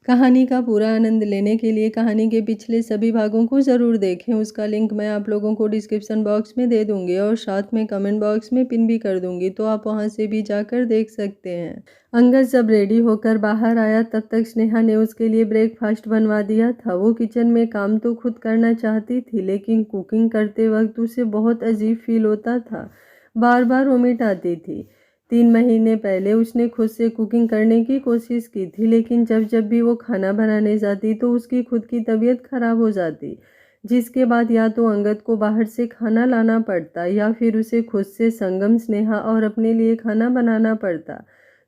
कहानी का पूरा आनंद लेने के लिए कहानी के पिछले सभी भागों को ज़रूर देखें। उसका लिंक मैं आप लोगों को डिस्क्रिप्शन बॉक्स में दे दूंगी और साथ में कमेंट बॉक्स में पिन भी कर दूंगी, तो आप वहां से भी जाकर देख सकते हैं। अंगद जब रेडी होकर बाहर आया तब तक स्नेहा ने उसके लिए ब्रेकफास्ट बनवा दिया था। वो किचन में काम तो खुद करना चाहती थी, लेकिन कुकिंग करते वक्त उसे बहुत अजीब फील होता था। बार बार वोमिट आती थी। 3 महीने पहले उसने खुद से कुकिंग करने की कोशिश की थी, लेकिन जब जब भी वो खाना बनाने जाती तो उसकी खुद की तबीयत खराब हो जाती, जिसके बाद या तो अंगद को बाहर से खाना लाना पड़ता या फिर उसे खुद से संगम, स्नेहा और अपने लिए खाना बनाना पड़ता,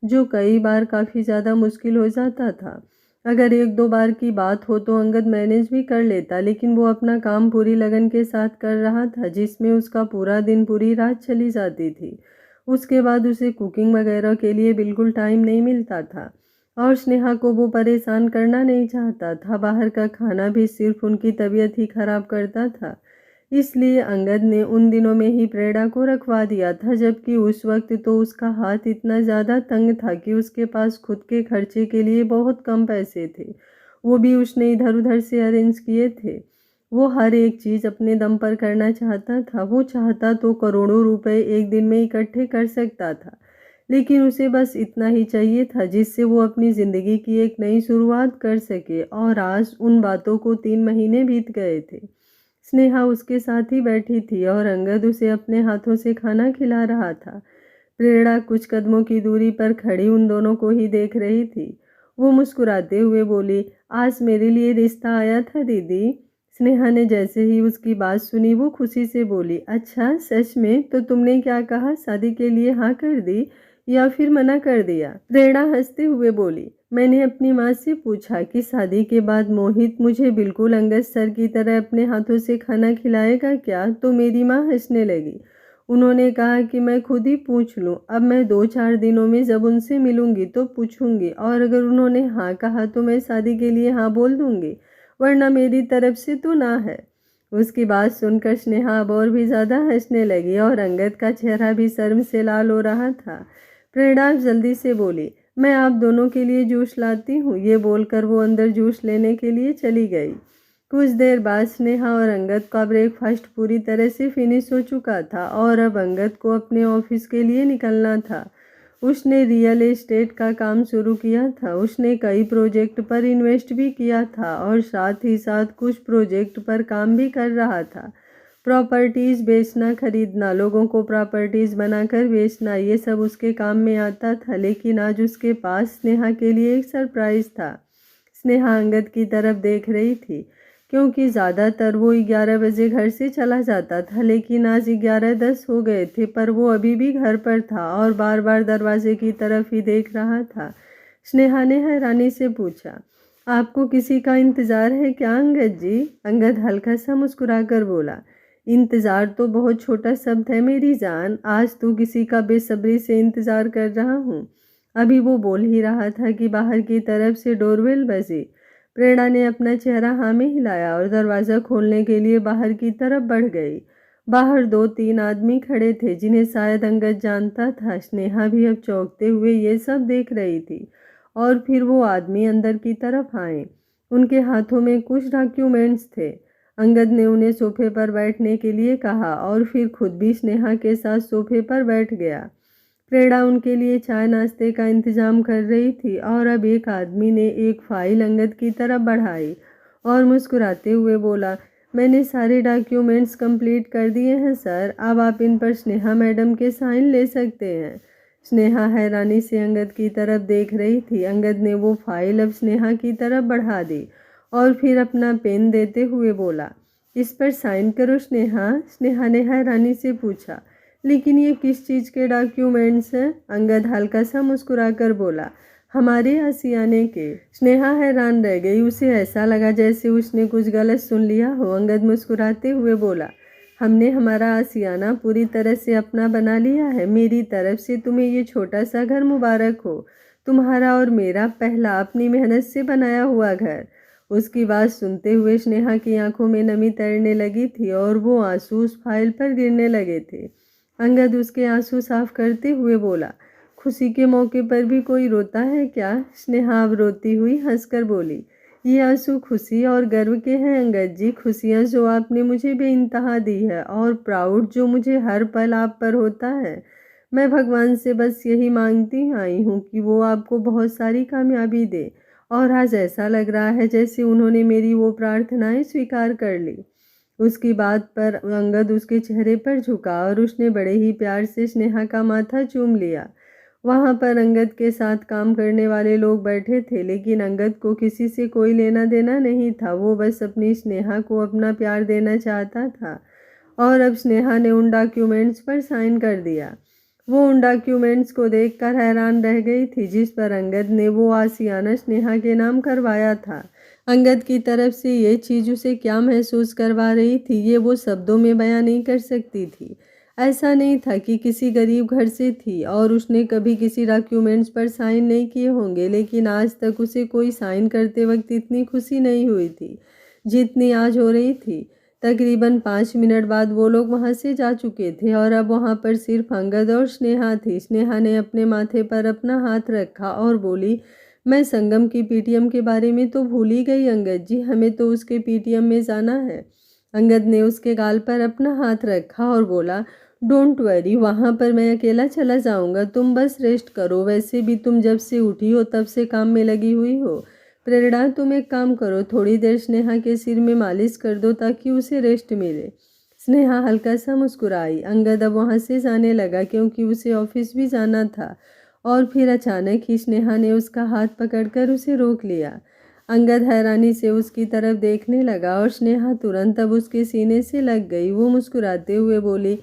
जो कई बार काफ़ी ज़्यादा मुश्किल हो जाता था। अगर 1-2 बार की बात हो तो अंगद मैनेज भी कर लेता, लेकिन वो अपना काम पूरी लगन के साथ कर रहा था, जिसमें उसका पूरा दिन पूरी रात चली जाती थी। उसके बाद उसे कुकिंग वगैरह के लिए बिल्कुल टाइम नहीं मिलता था और स्नेहा को वो परेशान करना नहीं चाहता था। बाहर का खाना भी सिर्फ उनकी तबीयत ही खराब करता था। इसलिए अंगद ने उन दिनों में ही प्रेरणा को रखवा दिया था, जबकि उस वक्त तो उसका हाथ इतना ज़्यादा तंग था कि उसके पास खुद के खर्चे के लिए बहुत कम पैसे थे। वो भी उसने इधर उधर से अरेंज किए थे। वो हर एक चीज़ अपने दम पर करना चाहता था। वो चाहता तो करोड़ों रुपए एक दिन में इकट्ठे कर सकता था, लेकिन उसे बस इतना ही चाहिए था जिससे वो अपनी ज़िंदगी की एक नई शुरुआत कर सके। और आज उन बातों को 3 महीने बीत गए थे। स्नेहा उसके साथ ही बैठी थी और अंगद उसे अपने हाथों से खाना खिला रहा था। प्रेरणा कुछ कदमों की दूरी पर खड़ी उन दोनों को ही देख रही थी। वो मुस्कुराते हुए बोली, आज मेरे लिए रिश्ता आया था दीदी। स्नेहा ने जैसे ही उसकी बात सुनी वो खुशी से बोली, अच्छा सच में? तो तुमने क्या कहा, शादी के लिए हाँ कर दी या फिर मना कर दिया? प्रेरणा हंसते हुए बोली, मैंने अपनी माँ से पूछा कि शादी के बाद मोहित मुझे बिल्कुल अंगद सर की तरह अपने हाथों से खाना खिलाएगा क्या? तो मेरी माँ हंसने लगी। उन्होंने कहा कि मैं खुद ही पूछ लूँ। अब मैं 2-4 दिनों में जब उनसे मिलूंगी तो पूछूंगी, और अगर उन्होंने हाँ कहा तो मैं शादी के लिए हाँ बोल दूंगी, वरना मेरी तरफ से तो ना है। उसकी बात सुनकर स्नेहा अब और भी ज़्यादा हंसने लगी और अंगद का चेहरा भी शर्म से लाल हो रहा था। प्रेरणा जल्दी से बोली, मैं आप दोनों के लिए जूस लाती हूँ। ये बोलकर वो अंदर जूस लेने के लिए चली गई। कुछ देर बाद स्नेहा और अंगद का ब्रेकफास्ट पूरी तरह से फिनिश हो चुका था और अब अंगद को अपने ऑफिस के लिए निकलना था। उसने रियल एस्टेट का काम शुरू किया था। उसने कई प्रोजेक्ट पर इन्वेस्ट भी किया था और साथ ही साथ कुछ प्रोजेक्ट पर काम भी कर रहा था। प्रॉपर्टीज़ बेचना, खरीदना, लोगों को प्रॉपर्टीज़ बनाकर बेचना, ये सब उसके काम में आता था। लेकिन आज उसके पास स्नेहा के लिए एक सरप्राइज़ था। स्नेहा अंगद की तरफ देख रही थी, क्योंकि ज़्यादातर वो 11 बजे घर से चला जाता था, लेकिन आज 11:10 हो गए थे पर वो अभी भी घर पर था और बार बार दरवाजे की तरफ ही देख रहा था। स्नेहा ने हैरानी से पूछा, आपको किसी का इंतज़ार है क्या अंगद जी? अंगद हल्का सा मुस्कुराकर बोला, इंतज़ार तो बहुत छोटा शब्द है मेरी जान, आज तो किसी का बेसब्री से इंतज़ार कर रहा हूँ। अभी वो बोल ही रहा था कि बाहर की तरफ से डोरबेल बजी। प्रेरणा ने अपना चेहरा हाँ में हिलाया और दरवाज़ा खोलने के लिए बाहर की तरफ बढ़ गई। बाहर 2-3 आदमी खड़े थे जिन्हें शायद अंगद जानता था। स्नेहा भी अब चौंकते हुए ये सब देख रही थी और फिर वो आदमी अंदर की तरफ आए। उनके हाथों में कुछ डॉक्यूमेंट्स थे। अंगद ने उन्हें सोफे पर बैठने के लिए कहा और फिर खुद भी स्नेहा के साथ सोफे पर बैठ गया। प्रेरणा उनके लिए चाय नाश्ते का इंतजाम कर रही थी और अब एक आदमी ने एक फाइल अंगद की तरफ बढ़ाई और मुस्कुराते हुए बोला, मैंने सारे डॉक्यूमेंट्स कंप्लीट कर दिए हैं सर, अब आप इन पर स्नेहा मैडम के साइन ले सकते हैं। स्नेहा हैरानी से अंगद की तरफ देख रही थी। अंगद ने वो फाइल अब स्नेहा की तरफ बढ़ा दी और फिर अपना पेन देते हुए बोला, इस पर साइन करो स्नेहा। स्नेहा ने हैरानी से पूछा, लेकिन ये किस चीज़ के डॉक्यूमेंट्स हैं? अंगद हल्का सा मुस्कुराकर बोला, हमारे आशियाने के। स्नेहा हैरान रह गई। उसे ऐसा लगा जैसे उसने कुछ गलत सुन लिया हो। अंगद मुस्कुराते हुए बोला, हमने हमारा आशियाना पूरी तरह से अपना बना लिया है। मेरी तरफ से तुम्हें ये छोटा सा घर मुबारक हो, तुम्हारा और मेरा पहला अपनी मेहनत से बनाया हुआ घर। उसकी बात सुनते हुए स्नेहा की आंखों में नमी तैरने लगी थी और वो आंसू उस फाइल पर गिरने लगे थे। अंगद उसके आंसू साफ करते हुए बोला, खुशी के मौके पर भी कोई रोता है क्या? स्नेहा अब रोती हुई हंसकर बोली। ये आंसू खुशी और गर्व के हैं अंगद जी। खुशियाँ जो आपने मुझे बेइंतहा दी है और प्राउड जो मुझे हर पल आप पर होता है। मैं भगवान से बस यही मांगती आई हूँ कि वो आपको बहुत सारी कामयाबी दे। और आज ऐसा लग रहा है जैसे उन्होंने मेरी वो प्रार्थनाएं स्वीकार कर ली। उसकी बात पर अंगद उसके चेहरे पर झुका और उसने बड़े ही प्यार से स्नेहा का माथा चूम लिया। वहाँ पर अंगद के साथ काम करने वाले लोग बैठे थे, लेकिन अंगद को किसी से कोई लेना देना नहीं था। वो बस अपनी स्नेहा को अपना प्यार देना चाहता था। और अब स्नेहा ने उन डॉक्यूमेंट्स पर साइन कर दिया। वो उन डॉक्यूमेंट्स को देखकर हैरान रह गई थी, जिस पर अंगद ने वो आशियाना स्नेहा के नाम करवाया था। अंगद की तरफ से ये चीज़ उसे क्या महसूस करवा रही थी, ये वो शब्दों में बयां नहीं कर सकती थी। ऐसा नहीं था कि किसी गरीब घर से थी और उसने कभी किसी डॉक्यूमेंट्स पर साइन नहीं किए होंगे, लेकिन आज तक उसे कोई साइन करते वक्त इतनी खुशी नहीं हुई थी जितनी आज हो रही थी। तकरीबन 5 मिनट बाद वो लोग वहाँ से जा चुके थे और अब वहाँ पर सिर्फ अंगद और स्नेहा थी। स्नेहा ने अपने माथे पर अपना हाथ रखा और बोली, मैं संगम की पीटीएम के बारे में तो भूल ही गई अंगद जी, हमें तो उसके पीटीएम में जाना है। अंगद ने उसके गाल पर अपना हाथ रखा और बोला, डोंट वरी, वहाँ पर मैं अकेला चला जाऊँगा, तुम बस रेस्ट करो। वैसे भी तुम जब से उठी हो तब से काम में लगी हुई हो। प्रेरणा, तुम एक काम करो, थोड़ी देर स्नेहा के सिर में मालिश कर दो ताकि उसे रेस्ट मिले। स्नेहा हल्का सा मुस्कुराई। अंगद अब वहाँ से जाने लगा क्योंकि उसे ऑफिस भी जाना था। और फिर अचानक ही स्नेहा ने उसका हाथ पकड़कर उसे रोक लिया। अंगद हैरानी से उसकी तरफ देखने लगा और स्नेहा तुरंत अब उसके सीने से लग गई। वो मुस्कुराते हुए बोली,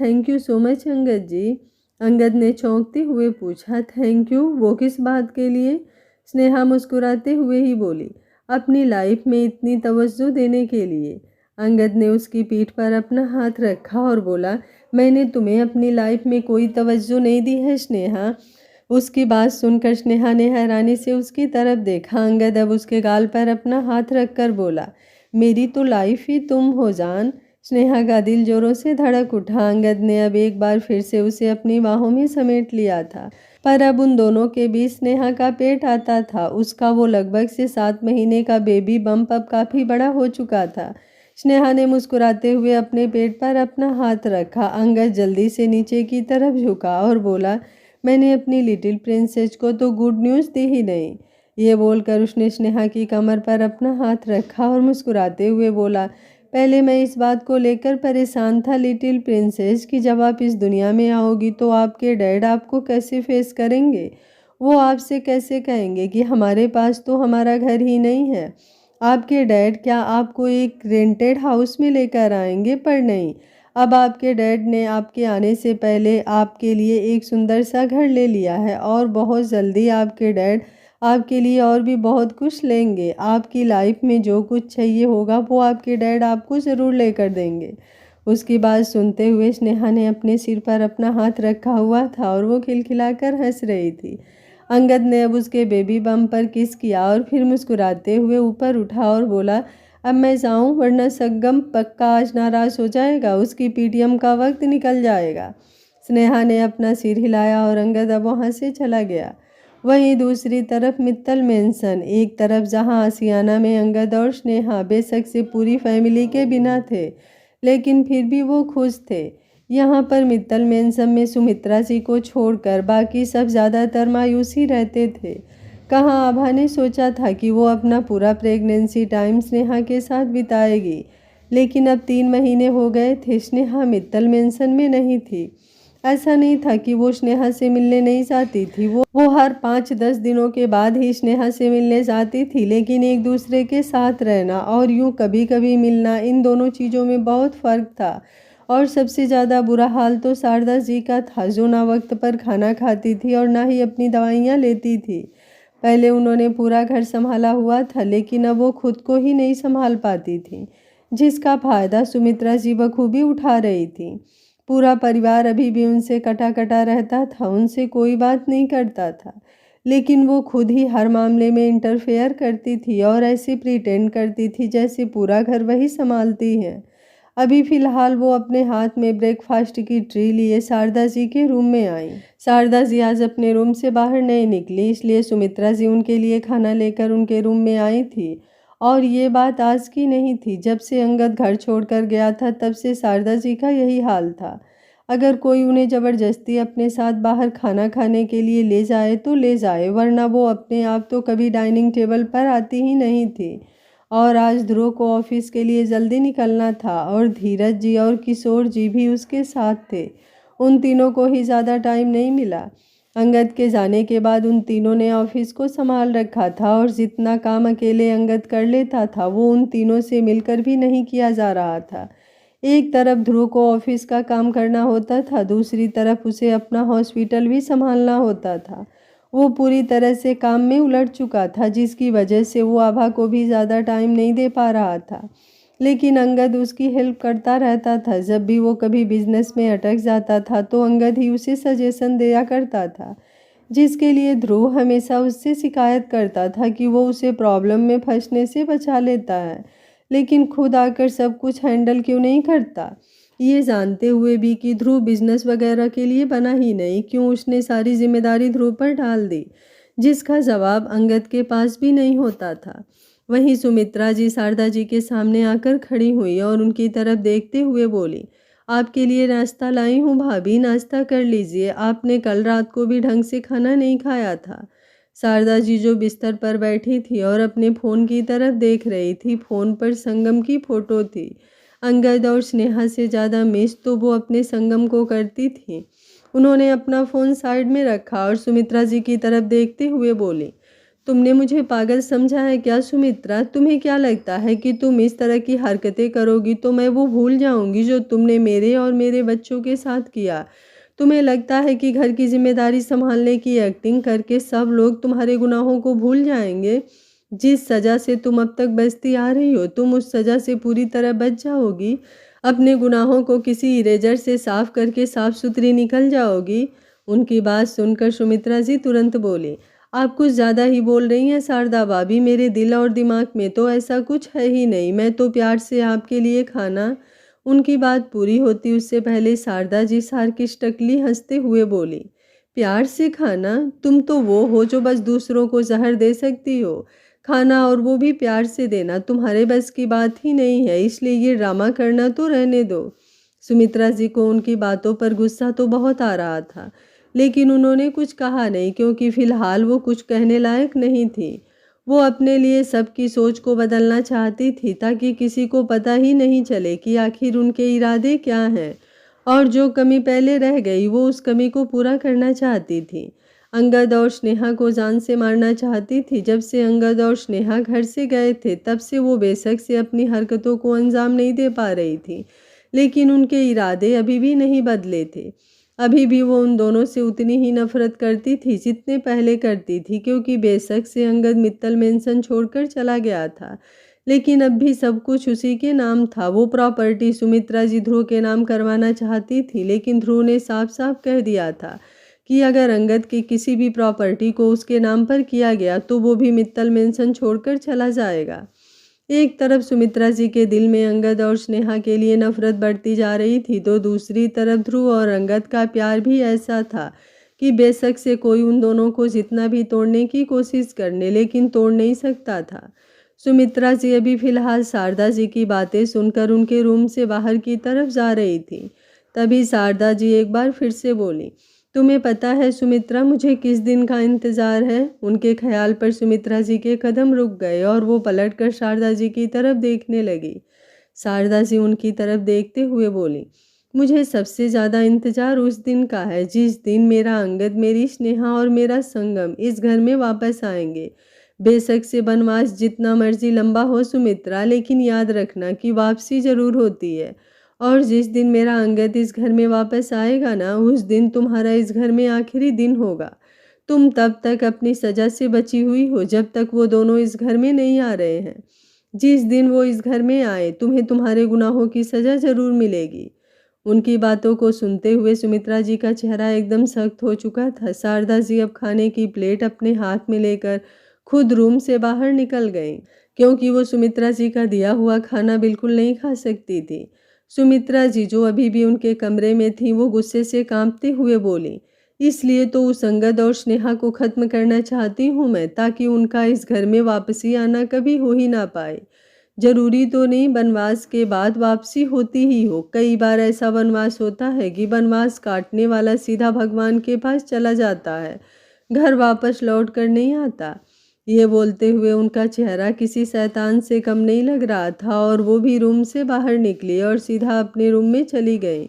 thank you so much Angad ji. Angad ने चौंकते हुए पूछा, थैंक यू? वो किस बात के लिए? स्नेहा मुस्कुराते हुए ही बोली, अपनी लाइफ में इतनी तवज्जो देने के लिए। अंगद ने उसकी पीठ पर अपना हाथ रखा और बोला, मैंने तुम्हें अपनी लाइफ में कोई तवज्जो नहीं दी है स्नेहा। उसकी बात सुनकर स्नेहा ने हैरानी से उसकी तरफ देखा। अंगद अब उसके गाल पर अपना हाथ रखकर बोला, मेरी तो लाइफ ही तुम हो जान। स्नेहा का दिल जोरों से धड़क उठा। अंगद ने अब एक बार फिर से उसे अपनी बाहों में समेट लिया था, पर अब उन दोनों के बीच स्नेहा का पेट आता था। उसका वो लगभग से 7 महीने का बेबी बम्प अब काफ़ी बड़ा हो चुका था। स्नेहा ने मुस्कुराते हुए अपने पेट पर अपना हाथ रखा। अंगद जल्दी से नीचे की तरफ झुका और बोला, मैंने अपनी लिटिल प्रिंसेस को तो गुड न्यूज़ दी ही नहीं। ये बोलकर उसने स्नेहा की कमर पर अपना हाथ रखा और मुस्कुराते हुए बोला, पहले मैं इस बात को लेकर परेशान था लिटिल प्रिंसेस कि जब आप इस दुनिया में आओगी तो आपके डैड आपको कैसे फेस करेंगे। वो आपसे कैसे कहेंगे कि हमारे पास तो हमारा घर ही नहीं है। आपके डैड क्या आपको एक रेंटेड हाउस में लेकर आएंगे? पर नहीं, अब आपके डैड ने आपके आने से पहले आपके लिए एक सुंदर सा घर ले लिया है और बहुत जल्दी आपके डैड आपके लिए और भी बहुत कुछ लेंगे। आपकी लाइफ में जो कुछ चाहिए होगा वो आपके डैड आपको ज़रूर लेकर देंगे। उसकी बात सुनते हुए स्नेहा ने अपने सिर पर अपना हाथ रखा हुआ था और वो खिलखिलाकर हंस रही थी। अंगद ने अब उसके बेबी बम पर किस किया और फिर मुस्कुराते हुए ऊपर उठा और बोला, अब मैं जाऊं वरना संगम पक्का आज नाराज़ हो जाएगा, उसकी पीटीएम का वक्त निकल जाएगा। स्नेहा ने अपना सिर हिलाया और अंगद अब वहाँ से चला गया। वहीं दूसरी तरफ मित्तल मेंशन, एक तरफ जहां आसियाना में अंगद और स्नेहा बेशक से पूरी फैमिली के बिना थे, लेकिन फिर भी वो खुश थे। यहाँ पर मित्तल मेंशन में सुमित्रा जी को छोड़कर बाकी सब ज़्यादातर मायूस ही रहते थे। कहाँ आभा ने सोचा था कि वो अपना पूरा प्रेगनेंसी टाइम स्नेहा के साथ बिताएगी, लेकिन अब 3 महीने हो गए थे स्नेहा मित्तल मेंशन में नहीं थी। ऐसा नहीं था कि वो स्नेहा से मिलने नहीं जाती थी, वो हर 5-10 दिनों के बाद ही स्नेहा से मिलने जाती थी, लेकिन एक दूसरे के साथ रहना और यूं कभी कभी मिलना, इन दोनों चीज़ों में बहुत फ़र्क था। और सबसे ज़्यादा बुरा हाल तो शारदा जी का था, जो ना वक्त पर खाना खाती थी और ना ही अपनी दवाइयाँ लेती थी। पहले उन्होंने पूरा घर संभाला हुआ था, लेकिन अब वो खुद को ही नहीं संभाल पाती थी, जिसका फ़ायदा सुमित्रा जी बखूबी उठा रही थी। पूरा परिवार अभी भी उनसे कटा कटा रहता था, उनसे कोई बात नहीं करता था, लेकिन वो खुद ही हर मामले में इंटरफेयर करती थी और ऐसे प्रिटेंड करती थी जैसे पूरा घर वही संभालती है। अभी फ़िलहाल वो अपने हाथ में ब्रेकफास्ट की ट्रे लिए शारदा जी के रूम में आईं। शारदा जी आज अपने रूम से बाहर नहीं निकली, इसलिए सुमित्रा जी उनके लिए खाना लेकर उनके रूम में आई थी। और ये बात आज की नहीं थी, जब से अंगद घर छोड़कर गया था तब से शारदा जी का यही हाल था। अगर कोई उन्हें ज़बरदस्ती अपने साथ बाहर खाना खाने के लिए ले जाए तो ले जाए, वरना वो अपने आप तो कभी डाइनिंग टेबल पर आती ही नहीं थी। और आज ध्रुव को ऑफिस के लिए जल्दी निकलना था और धीरज जी और किशोर जी भी उसके साथ थे। उन तीनों को ही ज़्यादा टाइम नहीं मिला। अंगद के जाने के बाद उन तीनों ने ऑफिस को संभाल रखा था और जितना काम अकेले अंगद कर लेता था वो उन तीनों से मिलकर भी नहीं किया जा रहा था। एक तरफ ध्रुव को ऑफिस का काम करना होता था, दूसरी तरफ उसे अपना हॉस्पिटल भी संभालना होता था। वो पूरी तरह से काम में उलझ चुका था, जिसकी वजह से वो आभा को भी ज़्यादा टाइम नहीं दे पा रहा था। लेकिन अंगद उसकी हेल्प करता रहता था। जब भी वो कभी बिजनेस में अटक जाता था तो अंगद ही उसे सजेशन दिया करता था, जिसके लिए ध्रुव हमेशा उससे शिकायत करता था कि वो उसे प्रॉब्लम में फंसने से बचा लेता है, लेकिन खुद आकर सब कुछ हैंडल क्यों नहीं करता। ये जानते हुए भी कि ध्रुव बिजनेस वगैरह के लिए बना ही नहीं, क्यों उसने सारी जिम्मेदारी ध्रुव पर डाल दी, जिसका जवाब अंगद के पास भी नहीं होता था। वहीं सुमित्रा जी शारदा जी के सामने आकर खड़ी हुई और उनकी तरफ देखते हुए बोली, आपके लिए नाश्ता लाई हूँ भाभी, नाश्ता कर लीजिए। आपने कल रात को भी ढंग से खाना नहीं खाया था। शारदा जी जो बिस्तर पर बैठी थी और अपने फ़ोन की तरफ देख रही थी, फ़ोन पर संगम की फ़ोटो थी। अंगद और स्नेहा से ज़्यादा मिस तो वो अपने संगम को करती थी। उन्होंने अपना फ़ोन साइड में रखा और सुमित्रा जी की तरफ देखते हुए बोली, तुमने मुझे पागल समझा है क्या सुमित्रा? तुम्हें क्या लगता है कि तुम इस तरह की हरकतें करोगी तो मैं वो भूल जाऊंगी जो तुमने मेरे और मेरे बच्चों के साथ किया? तुम्हें लगता है कि घर की जिम्मेदारी संभालने की एक्टिंग करके सब लोग तुम्हारे गुनाहों को भूल जाएंगे? जिस सज़ा से तुम अब तक बचती आ रही हो, तुम उस सज़ा से पूरी तरह बच जाओगी? अपने गुनाहों को किसी इरेजर से साफ करके साफ सुथरी निकल जाओगी? उनकी बात सुनकर सुमित्रा जी तुरंत बोली, आप कुछ ज़्यादा ही बोल रही हैं शारदा भाभी, मेरे दिल और दिमाग में तो ऐसा कुछ है ही नहीं। मैं तो प्यार से आपके लिए खाना। उनकी बात पूरी होती उससे पहले शारदा जी सार्किस्टिकली हंसते हुए बोली, प्यार से खाना? तुम तो वो हो जो बस दूसरों को जहर दे सकती हो। खाना, और वो भी प्यार से देना, तुम्हारे बस की बात ही नहीं है, इसलिए ये ड्रामा करना तो रहने दो। सुमित्रा जी को उनकी बातों पर गुस्सा तो बहुत आ रहा था, लेकिन उन्होंने कुछ कहा नहीं, क्योंकि फिलहाल वो कुछ कहने लायक नहीं थी। वो अपने लिए सबकी सोच को बदलना चाहती थी, ताकि किसी को पता ही नहीं चले कि आखिर उनके इरादे क्या हैं, और जो कमी पहले रह गई वो उस कमी को पूरा करना चाहती थी। अंगद और स्नेहा को जान से मारना चाहती थी। जब से अंगद और स्नेहा घर से गए थे तब से वो बेशक से अपनी हरकतों को अंजाम नहीं दे पा रही थी, लेकिन उनके इरादे अभी भी नहीं बदले थे। अभी भी वो उन दोनों से उतनी ही नफरत करती थी जितने पहले करती थी, क्योंकि बेशक से अंगद मित्तल मेंशन छोड़कर चला गया था, लेकिन अब भी सब कुछ उसी के नाम था। वो प्रॉपर्टी सुमित्रा जी ध्रुव के नाम करवाना चाहती थी, लेकिन ध्रुव ने साफ साफ कह दिया था कि अगर अंगद की किसी भी प्रॉपर्टी को उसके नाम पर किया गया तो वो भी मित्तल मेंशन छोड़कर चला जाएगा। एक तरफ सुमित्रा जी के दिल में अंगद और स्नेहा के लिए नफरत बढ़ती जा रही थी, तो दूसरी तरफ ध्रुव और अंगद का प्यार भी ऐसा था कि बेशक से कोई उन दोनों को जितना भी तोड़ने की कोशिश करने, लेकिन तोड़ नहीं सकता था। सुमित्रा जी अभी फिलहाल शारदा जी की बातें सुनकर उनके रूम से बाहर की तरफ जा रही थी। तभी शारदा जी एक बार फिर से बोली, तुम्हें पता है सुमित्रा, मुझे किस दिन का इंतज़ार है? उनके ख्याल पर सुमित्रा जी के कदम रुक गए और वो पलटकर शारदा जी की तरफ देखने लगी। शारदा जी उनकी तरफ देखते हुए बोली, मुझे सबसे ज़्यादा इंतज़ार उस दिन का है जिस दिन मेरा अंगद, मेरी स्नेहा और मेरा संगम इस घर में वापस आएंगे। बेशक से वनवास जितना मर्जी लंबा हो सुमित्रा, लेकिन याद रखना कि वापसी ज़रूर होती है। और जिस दिन मेरा अंगद इस घर में वापस आएगा ना, उस दिन तुम्हारा इस घर में आखिरी दिन होगा। तुम तब तक अपनी सज़ा से बची हुई हो जब तक वो दोनों इस घर में नहीं आ रहे हैं। जिस दिन वो इस घर में आए तुम्हें तुम्हारे गुनाहों की सज़ा ज़रूर मिलेगी। उनकी बातों को सुनते हुए सुमित्रा जी का चेहरा एकदम सख्त हो चुका था। शारदा जी अब खाने की प्लेट अपने हाथ में लेकर खुद रूम से बाहर निकल गईं, क्योंकि वो सुमित्रा जी का दिया हुआ खाना बिल्कुल नहीं खा सकती थी। सुमित्रा जी जो अभी भी उनके कमरे में थी वो गुस्से से कांपते हुए बोली, इसलिए तो उस अंगद और स्नेहा को खत्म करना चाहती हूँ मैं, ताकि उनका इस घर में वापसी आना कभी हो ही ना पाए। जरूरी तो नहीं वनवास के बाद वापसी होती ही हो, कई बार ऐसा वनवास होता है कि वनवास काटने वाला सीधा भगवान के पास चला जाता है, घर वापस लौट कर नहीं आता। ये बोलते हुए उनका चेहरा किसी शैतान से कम नहीं लग रहा था और वो भी रूम से बाहर निकली और सीधा अपने रूम में चली गई।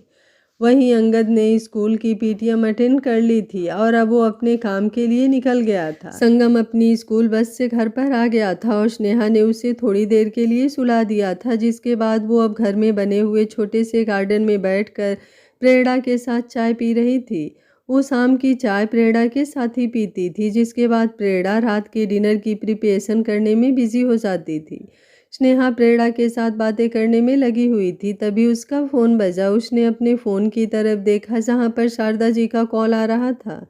वहीं अंगद ने स्कूल की पीटीएम अटेंड कर ली थी और अब वो अपने काम के लिए निकल गया था। संगम अपनी स्कूल बस से घर पर आ गया था और स्नेहा ने उसे थोड़ी देर के लिए सुला दिया था, जिसके बाद वो अब घर में बने हुए छोटे से गार्डन में बैठकर प्रेरणा के साथ चाय पी रही थी। वो शाम की चाय प्रेरणा के साथ ही पीती थी, जिसके बाद प्रेरणा रात के डिनर की प्रिपरेशन करने में बिजी हो जाती थी। स्नेहा प्रेरणा के साथ बातें करने में लगी हुई थी, तभी उसका फ़ोन बजा। उसने अपने फ़ोन की तरफ देखा जहां पर शारदा जी का कॉल आ रहा था।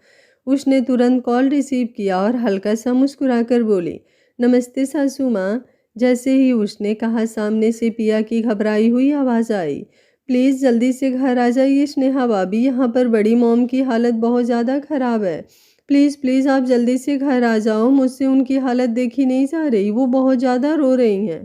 उसने तुरंत कॉल रिसीव किया और हल्का सा मुस्कुराकर बोली, नमस्ते सासू माँ। जैसे ही उसने कहा सामने से पिया की घबराई हुई आवाज़ आई, प्लीज़ जल्दी से घर आ जाइए स्नेहा भाभी, यहाँ पर बड़ी मॉम की हालत बहुत ज़्यादा ख़राब है। प्लीज़ प्लीज़ आप जल्दी से घर आ जाओ, मुझसे उनकी हालत देखी नहीं जा रही, वो बहुत ज़्यादा रो रही हैं।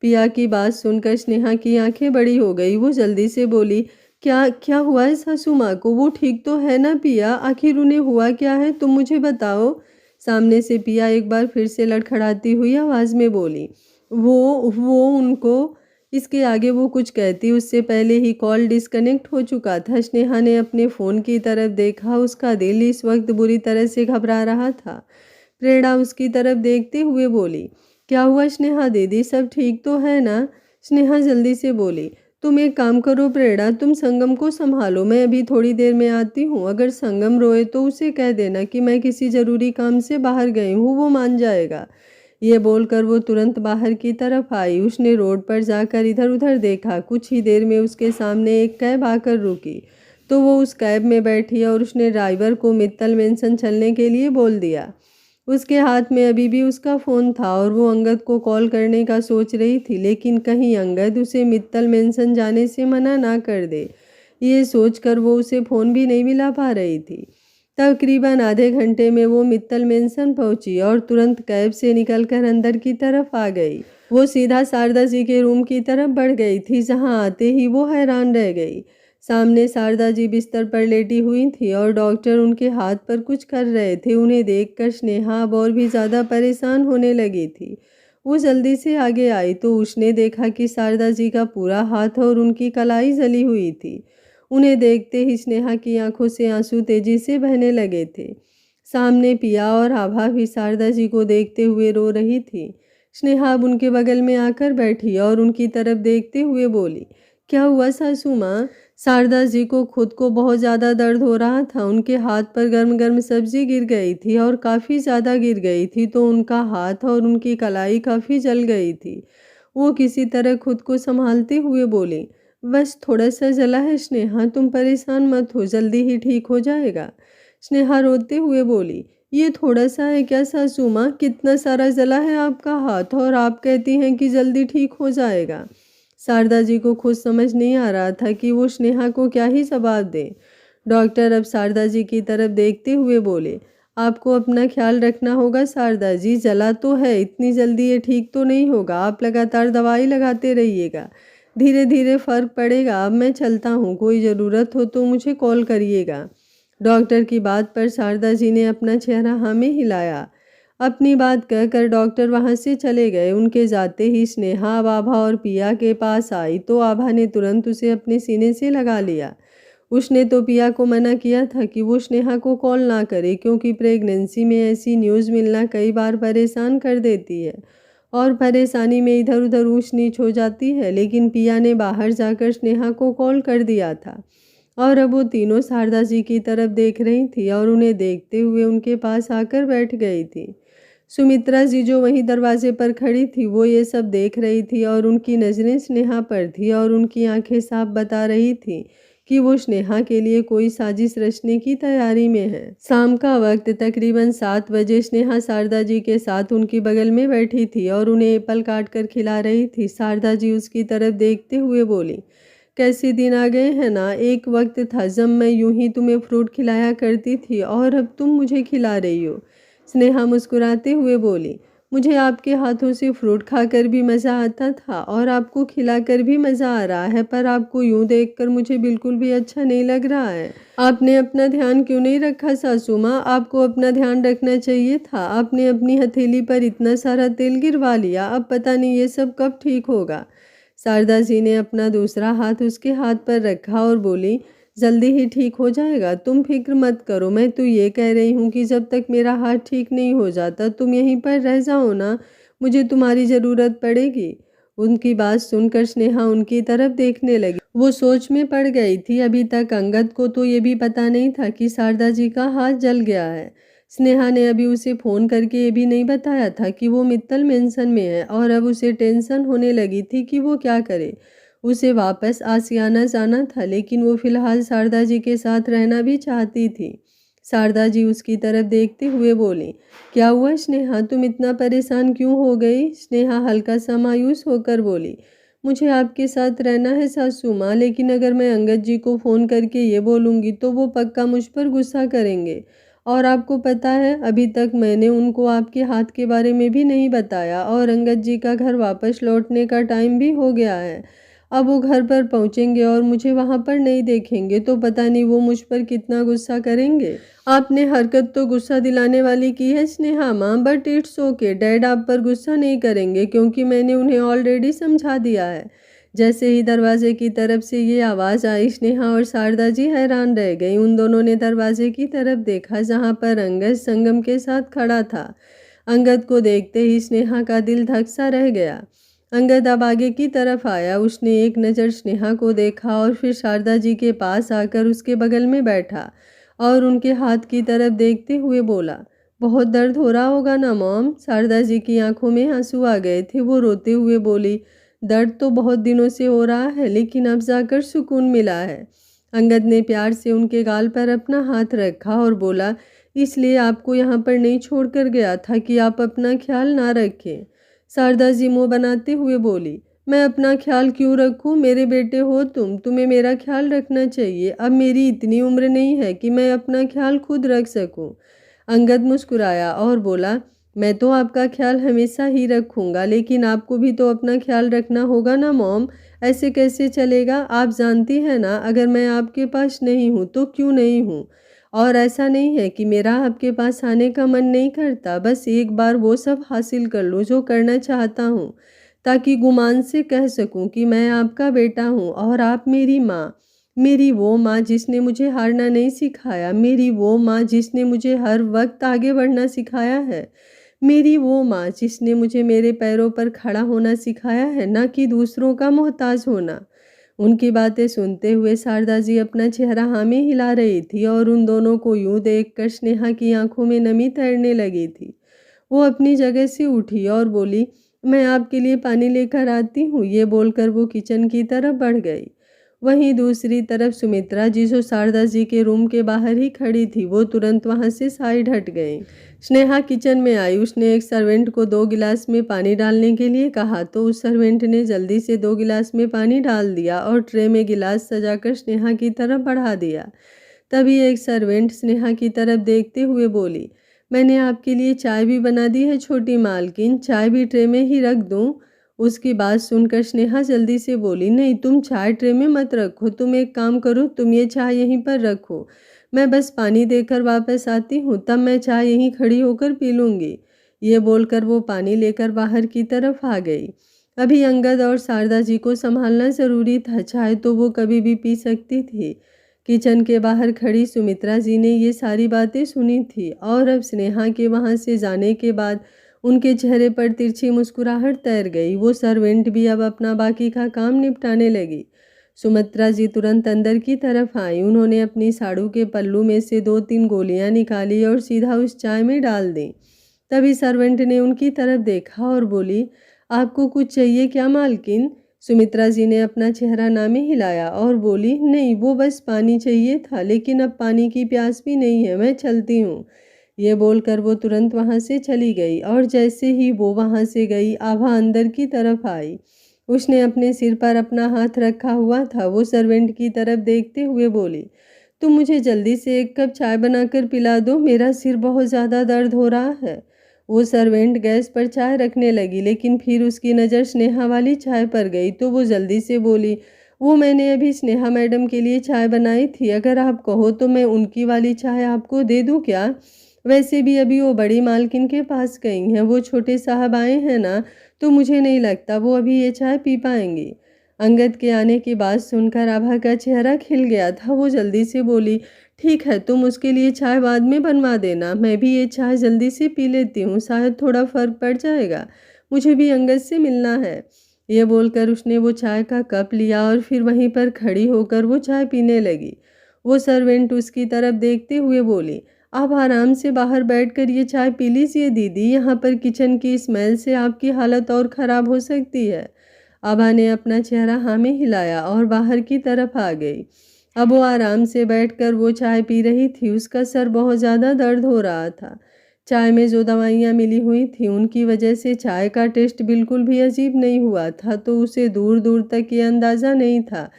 पिया की बात सुनकर स्नेहा की आंखें बड़ी हो गई। वो जल्दी से बोली, क्या क्या हुआ है सासू माँ को? वो ठीक तो है ना पिया? आखिर उन्हें हुआ क्या है, तुम मुझे बताओ। सामने से पिया एक बार फिर से लड़खड़ाती हुई आवाज़ में बोली, वो उनको। इसके आगे वो कुछ कहती उससे पहले ही कॉल डिस्कनेक्ट हो चुका था। स्नेहा ने अपने फ़ोन की तरफ देखा, उसका दिल इस वक्त बुरी तरह से घबरा रहा था। प्रेरणा उसकी तरफ देखते हुए बोली, क्या हुआ स्नेहा दीदी, सब ठीक तो है ना? स्नेहा जल्दी से बोली, तुम एक काम करो प्रेरणा, तुम संगम को संभालो, मैं अभी थोड़ी देर में आती हूँ। अगर संगम रोए तो उसे कह देना कि मैं किसी ज़रूरी काम से बाहर गई हूँ, वो मान जाएगा। ये बोलकर वो तुरंत बाहर की तरफ आई। उसने रोड पर जाकर इधर उधर देखा। कुछ ही देर में उसके सामने एक कैब आकर रुकी, तो वो उस कैब में बैठी और उसने ड्राइवर को मित्तल मेंशन चलने के लिए बोल दिया। उसके हाथ में अभी भी उसका फ़ोन था और वो अंगद को कॉल करने का सोच रही थी, लेकिन कहीं अंगद उसे मित्तल मेंशन जाने से मना ना कर दे, ये सोचकर वो उसे फ़ोन भी नहीं मिला पा रही थी। तकरीबन आधे घंटे में वो मित्तल मेंशन पहुंची और तुरंत कैब से निकलकर अंदर की तरफ आ गई। वो सीधा शारदा जी के रूम की तरफ बढ़ गई थी, जहां आते ही वो हैरान रह गई। सामने शारदा जी बिस्तर पर लेटी हुई थी और डॉक्टर उनके हाथ पर कुछ कर रहे थे। उन्हें देखकर स्नेहा अब और भी ज़्यादा परेशान होने लगी थी। वो जल्दी से आगे आई तो उसने देखा कि शारदा जी का पूरा हाथ और उनकी कलाई जली हुई थी। उन्हें देखते ही स्नेहा की आंखों से आंसू तेजी से बहने लगे थे। सामने पिया और आभा भी शारदा जी को देखते हुए रो रही थी। स्नेहा अब उनके बगल में आकर बैठी और उनकी तरफ देखते हुए बोली, क्या हुआ सासू माँ? शारदा जी को खुद को बहुत ज़्यादा दर्द हो रहा था। उनके हाथ पर गर्म गर्म सब्जी गिर गई थी और काफ़ी ज़्यादा गिर गई थी, तो उनका हाथ और उनकी कलाई काफ़ी जल गई थी। वो किसी तरह खुद को संभालते हुए बोली, बस थोड़ा सा जला है स्नेहा, तुम परेशान मत हो, जल्दी ही ठीक हो जाएगा। स्नेहा रोते हुए बोली, ये थोड़ा सा है क्या सासू माँ? कितना सारा जला है आपका हाथ और आप कहती हैं कि जल्दी ठीक हो जाएगा। शारदा जी को खुद समझ नहीं आ रहा था कि वो स्नेहा को क्या ही जवाब दे। डॉक्टर अब शारदा जी की तरफ देखते हुए बोले, आपको अपना ख्याल रखना होगा शारदा जी, जला तो है, इतनी जल्दी ये ठीक तो नहीं होगा, आप लगातार दवाई लगाते रहिएगा, धीरे धीरे फर्क पड़ेगा। अब मैं चलता हूँ, कोई ज़रूरत हो तो मुझे कॉल करिएगा। डॉक्टर की बात पर शारदा जी ने अपना चेहरा हाँ में हिलाया। अपनी बात कहकर डॉक्टर वहां से चले गए। उनके जाते ही स्नेहा आभा और पिया के पास आई तो आभा ने तुरंत उसे अपने सीने से लगा लिया। उसने तो पिया को मना किया था कि वो स्नेहा को कॉल ना करे, क्योंकि प्रेगनेंसी में ऐसी न्यूज़ मिलना कई बार परेशान कर देती है और परेशानी में इधर उधर ऊंच नीच हो जाती है। लेकिन पिया ने बाहर जाकर स्नेहा को कॉल कर दिया था और अब वो तीनों शारदा जी की तरफ देख रही थी और उन्हें देखते हुए उनके पास आकर बैठ गई थी। सुमित्रा जी जो वहीं दरवाजे पर खड़ी थी, वो ये सब देख रही थी और उनकी नज़रें स्नेहा पर थी और उनकी आंखें साफ बता रही थी कि वो स्नेहा के लिए कोई साजिश रचने की तैयारी में है। शाम का वक्त तकरीबन 7 बजे स्नेहा शारदा जी के साथ उनकी बगल में बैठी थी और उन्हें एप्पल काट कर खिला रही थी। शारदा जी उसकी तरफ देखते हुए बोली, कैसे दिन आ गए हैं ना। एक वक्त था जब मैं यूं ही तुम्हें फ्रूट खिलाया करती थी और अब तुम मुझे खिला रही हो। स्नेहा मुस्कुराते हुए बोली, मुझे आपके हाथों से फ्रूट खाकर भी मज़ा आता था और आपको खिलाकर भी मज़ा आ रहा है, पर आपको यूं देखकर मुझे बिल्कुल भी अच्छा नहीं लग रहा है। आपने अपना ध्यान क्यों नहीं रखा सासू माँ? आपको अपना ध्यान रखना चाहिए था। आपने अपनी हथेली पर इतना सारा तेल गिरवा लिया, अब पता नहीं ये सब कब ठीक होगा। शारदा जी ने अपना दूसरा हाथ उसके हाथ पर रखा और बोली, जल्दी ही ठीक हो जाएगा, तुम फिक्र मत करो। मैं तो ये कह रही हूँ कि जब तक मेरा हाथ ठीक नहीं हो जाता तुम यहीं पर रह जाओ ना, मुझे तुम्हारी ज़रूरत पड़ेगी। उनकी बात सुनकर स्नेहा उनकी तरफ देखने लगी। वो सोच में पड़ गई थी। अभी तक अंगद को तो ये भी पता नहीं था कि शारदा जी का हाथ जल गया है। स्नेहा ने अभी उसे फ़ोन करके ये भी नहीं बताया था कि वो मित्तल मेंशन में है और अब उसे टेंशन होने लगी थी कि वो क्या करे। उसे वापस आसियाना जाना था, लेकिन वो फिलहाल शारदा जी के साथ रहना भी चाहती थी। शारदा जी उसकी तरफ देखते हुए बोली, क्या हुआ स्नेहा, तुम इतना परेशान क्यों हो गई? स्नेहा हल्का सा मायूस होकर बोली, मुझे आपके साथ रहना है सासू माँ, लेकिन अगर मैं अंगद जी को फ़ोन करके ये बोलूँगी तो वो पक्का मुझ पर गुस्सा करेंगे। और आपको पता है अभी तक मैंने उनको आपके हाथ के बारे में भी नहीं बताया और अंगद जी का घर वापस लौटने का टाइम भी हो गया है। अब वो घर पर पहुंचेंगे और मुझे वहां पर नहीं देखेंगे तो पता नहीं वो मुझ पर कितना गुस्सा करेंगे। आपने हरकत तो गुस्सा दिलाने वाली की है स्नेहा माँ, बट इट्स ओके, डैड आप पर गुस्सा नहीं करेंगे क्योंकि मैंने उन्हें ऑलरेडी समझा दिया है। जैसे ही दरवाजे की तरफ से ये आवाज़ आई, स्नेहा और शारदा जी हैरान रह गई। उन दोनों ने दरवाजे की तरफ देखा जहाँ पर अंगद संगम के साथ खड़ा था। अंगद को देखते ही स्नेहा का दिल धक सा रह गया। अंगद अब आगे की तरफ आया। उसने एक नज़र स्नेहा को देखा और फिर शारदा जी के पास आकर उसके बगल में बैठा और उनके हाथ की तरफ देखते हुए बोला, बहुत दर्द हो रहा होगा ना मॉम? शारदा जी की आंखों में आंसू आ गए थे। वो रोते हुए बोली, दर्द तो बहुत दिनों से हो रहा है, लेकिन अब जाकर सुकून मिला है। अंगद ने प्यार से उनके गाल पर अपना हाथ रखा और बोला, इसलिए आपको यहाँ पर नहीं छोड़कर गया था कि आप अपना ख्याल ना रखें। शारदा जी मुँह बनाते हुए बोली, मैं अपना ख्याल क्यों रखूं? मेरे बेटे हो तुम, तुम्हें मेरा ख्याल रखना चाहिए। अब मेरी इतनी उम्र नहीं है कि मैं अपना ख्याल खुद रख सकूं। अंगद मुस्कुराया और बोला, मैं तो आपका ख्याल हमेशा ही रखूंगा, लेकिन आपको भी तो अपना ख्याल रखना होगा ना मॉम। ऐसे कैसे चलेगा? आप जानती हैं ना, अगर मैं आपके पास नहीं हूँ तो क्यों नहीं हूँ। और ऐसा नहीं है कि मेरा आपके पास आने का मन नहीं करता, बस एक बार वो सब हासिल कर लूँ जो करना चाहता हूँ, ताकि गुमान से कह सकूँ कि मैं आपका बेटा हूँ और आप मेरी माँ। मेरी वो माँ जिसने मुझे हारना नहीं सिखाया, मेरी वो माँ जिसने मुझे हर वक्त आगे बढ़ना सिखाया है, मेरी वो माँ जिसने मुझे मेरे पैरों पर खड़ा होना सिखाया है, ना कि दूसरों का मोहताज होना। उनकी बातें सुनते हुए शारदा जी अपना चेहरा हाँ में हिला रही थी और उन दोनों को यूं देखकर स्नेहा की आंखों में नमी तैरने लगी थी। वो अपनी जगह से उठी और बोली, मैं आपके लिए पानी लेकर आती हूँ। ये बोलकर वो किचन की तरफ बढ़ गई। वहीं दूसरी तरफ सुमित्रा जी जो शारदा जी के रूम के बाहर ही खड़ी थी, वो तुरंत वहां से साइड हट गई। स्नेहा किचन में आई। उसने एक सर्वेंट को 2 गिलास में पानी डालने के लिए कहा तो उस सर्वेंट ने जल्दी से 2 गिलास में पानी डाल दिया और ट्रे में गिलास सजाकर स्नेहा की तरफ बढ़ा दिया। तभी एक सर्वेंट स्नेहा की तरफ देखते हुए बोली, मैंने आपके लिए चाय भी बना दी है छोटी मालकिन, चाय भी ट्रे में ही रख दूं? उसकी बात सुनकर स्नेहा जल्दी से बोली, नहीं, तुम चाय ट्रे में मत रखो, तुम एक काम करो, तुम ये चाय यहीं पर रखो, मैं बस पानी देकर वापस आती हूँ, तब मैं चाय यहीं खड़ी होकर पी लूँगी। ये बोलकर वो पानी लेकर बाहर की तरफ आ गई। अभी अंगद और शारदा जी को संभालना ज़रूरी था, चाय तो वो कभी भी पी सकती थी। किचन के बाहर खड़ी सुमित्रा जी ने ये सारी बातें सुनी थी और अब स्नेहा के वहाँ से जाने के बाद उनके चेहरे पर तिरछी मुस्कुराहट तैर गई। वो सर्वेंट भी अब अपना बाकी का काम निपटाने लगी। सुमित्रा जी तुरंत अंदर की तरफ आई। उन्होंने अपनी साड़ू के पल्लू में से 2-3 गोलियां निकाली और सीधा उस चाय में डाल दी। तभी सर्वेंट ने उनकी तरफ देखा और बोली, आपको कुछ चाहिए क्या मालकिन? सुमित्रा जी ने अपना चेहरा ना में हिलाया और बोली, नहीं, वो बस पानी चाहिए था, लेकिन अब पानी की प्यास भी नहीं है, मैं चलती हूँ। ये बोलकर वो तुरंत वहाँ से चली गई और जैसे ही वो वहाँ से गई, आभा अंदर की तरफ आई। उसने अपने सिर पर अपना हाथ रखा हुआ था। वो सर्वेंट की तरफ देखते हुए बोली, तुम मुझे जल्दी से एक कप चाय बनाकर पिला दो, मेरा सिर बहुत ज़्यादा दर्द हो रहा है। वो सर्वेंट गैस पर चाय रखने लगी, लेकिन फिर उसकी नज़र स्नेहा वाली चाय पर गई तो वो जल्दी से बोली, वो मैंने अभी स्नेहा मैडम के लिए चाय बनाई थी, अगर आप कहो तो मैं उनकी वाली चाय आपको दे दूँ क्या? वैसे भी अभी वो बड़ी मालकिन के पास गई हैं, वो छोटे साहब आए हैं ना, तो मुझे नहीं लगता वो अभी ये चाय पी पाएंगी। अंगद के आने की बात सुनकर आभा का चेहरा खिल गया था। वो जल्दी से बोली, ठीक है, तुम उसके लिए चाय बाद में बनवा देना, मैं भी ये चाय जल्दी से पी लेती हूँ, शायद थोड़ा फर्क पड़ जाएगा, मुझे भी अंगद से मिलना है। ये बोलकर उसने वो चाय का कप लिया और फिर वहीं पर खड़ी होकर वो चाय पीने लगी। वो सर्वेंट उसकी तरफ देखते हुए बोली, आप आराम से बाहर बैठकर ये चाय पी लीजिए दीदी, यहाँ पर किचन की स्मेल से आपकी हालत और ख़राब हो सकती है। आभा ने अपना चेहरा हाँ में हिलाया और बाहर की तरफ आ गई। अब वो आराम से बैठकर वो चाय पी रही थी। उसका सर बहुत ज़्यादा दर्द हो रहा था। चाय में जो दवाइयाँ मिली हुई थी उनकी वजह से चाय का टेस्ट बिल्कुल भी अजीब नहीं हुआ था, तो उसे दूर दूर तक ये अंदाज़ा नहीं था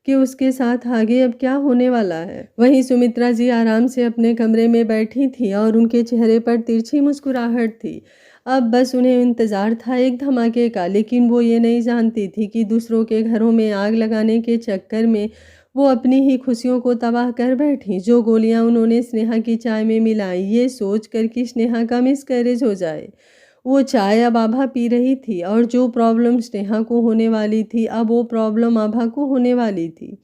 कि उसके साथ आगे अब क्या होने वाला है। वहीं सुमित्रा जी आराम से अपने कमरे में बैठी थी और उनके चेहरे पर तिरछी मुस्कुराहट थी। अब बस उन्हें इंतज़ार था एक धमाके का, लेकिन वो ये नहीं जानती थी कि दूसरों के घरों में आग लगाने के चक्कर में वो अपनी ही खुशियों को तबाह कर बैठी। जो गोलियां उन्होंने स्नेहा की चाय में मिलाई, ये सोच कर कि स्नेहा का मिसकैरेज हो जाए, वो चाय अब आभा पी रही थी और जो प्रॉब्लम स्नेहा को होने वाली थी अब वो प्रॉब्लम आभा को होने वाली थी।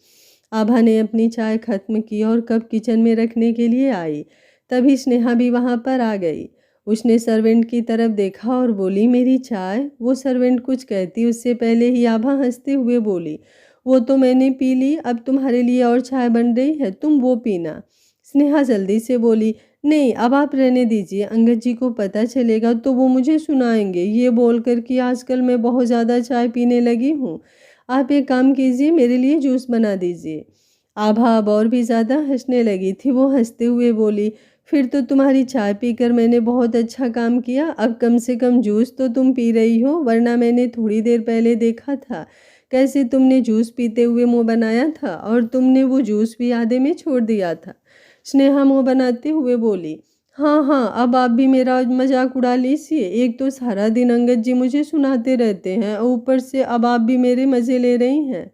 आभा ने अपनी चाय खत्म की और कप किचन में रखने के लिए आई। तभी स्नेहा भी वहां पर आ गई। उसने सर्वेंट की तरफ देखा और बोली, मेरी चाय। वो सर्वेंट कुछ कहती उससे पहले ही आभा हंसते हुए बोली, वो तो मैंने पी ली, अब तुम्हारे लिए और चाय बन रही है, तुम वो पीना। स्नेहा जल्दी से बोली, नहीं अब आप रहने दीजिए, अंगद जी को पता चलेगा तो वो मुझे सुनाएंगे, ये बोलकर कि आजकल मैं बहुत ज़्यादा चाय पीने लगी हूँ। आप एक काम कीजिए, मेरे लिए जूस बना दीजिए। आभा अब और भी ज़्यादा हंसने लगी थी। वो हंसते हुए बोली, फिर तो तुम्हारी चाय पीकर मैंने बहुत अच्छा काम किया, अब कम से कम जूस तो तुम पी रही हो, वरना मैंने थोड़ी देर पहले देखा था कैसे तुमने जूस पीते हुए मुंह बनाया था और तुमने वो जूस भी आधे में छोड़ दिया था। स्नेहा मुंह बनाते हुए बोली, हाँ हाँ, अब आप भी मेरा मजाक उड़ा लीजिए, एक तो सारा दिन अंगद जी मुझे सुनाते रहते हैं और ऊपर से अब आप भी मेरे मज़े ले रही हैं।